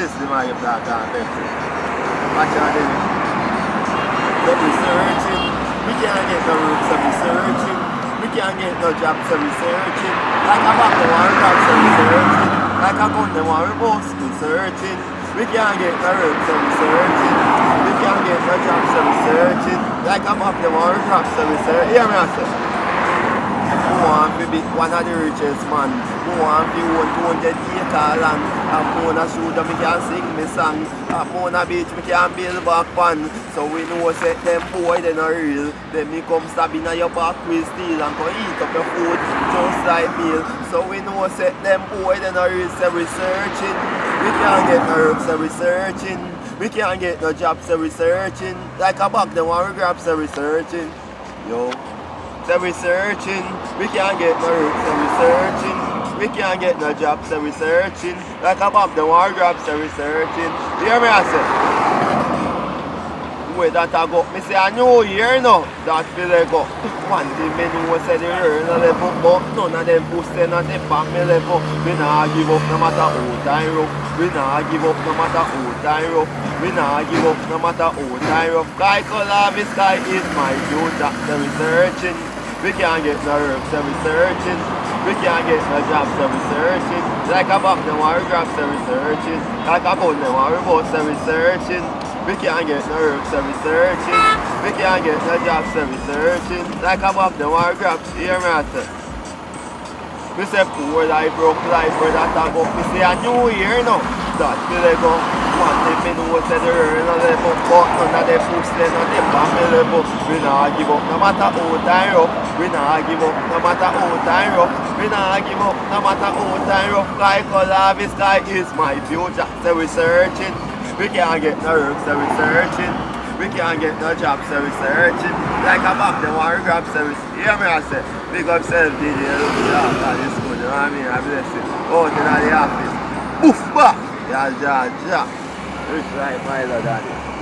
listen, man, you black and Pepsi. Watch out, then. So we searching. We can't get no room, so we searching. We can't get no job, so we searching. Like a back, they want to grab, so we searching. Like a gun, they want to boss, we searching. We can't get no room, so we searching. We can't get no job, so we searching. Like a back, they want to grab, so we searching. Hear me, I say. Who want to be one of the richest man? Who want to own 200 acres land? I'm on a shoot that me can sing me song. I'm on a beach me can build back pan. So we know say them boy they not real. Then me come stab in your back with steel and go eat up your food just like meal. So we know say them boy they not real. Say we searching. We can't get no work, so we searching. We can't get no job, so we searching. Like a bag they want to grab, so we searching. Yo. So we searching, we can't get no work, so we searching. We can't get no job, so we searching. Like a bab, the war grab, so we searching. You hear me, I say? Where that I go, me say a new year now, that feel like go. One thing me know say the earn a level, but none of them boosting at the back me level. We nah give up no matter how time rough. We nah give up no matter how time rough. We nah give up no matter how time rough. Sky color, me sky is my future, so we searching. We can't get no work, so we searching. We can't get no job, so we searching. Like a back, they want to grab, so we searching. Like a gun, they want to boss, so we searching. We can't get no work, so we searching. We can't get no job, so we searching. Like a back, they want to grab, hear me I say. We say poor life, broke life, where that I go. We say a new year now, that feel like go. One thing me know say the earn a level, but none of them push them on the family level. We nah give up no matter how time rough. We nah give up no matter how time rough. We nah give up no matter how time rough. Sky color, the sky is my future, so we searching. We can't get no work, so we searching. We can't get no job, so we searching. Like a back, they want to grab, so we hear me I say. Big up self, DJ, look sharp, and it's good, you know what I mean? I bless it. Out in the office. Boof, back! Ja. Looks like Milo, Daddy.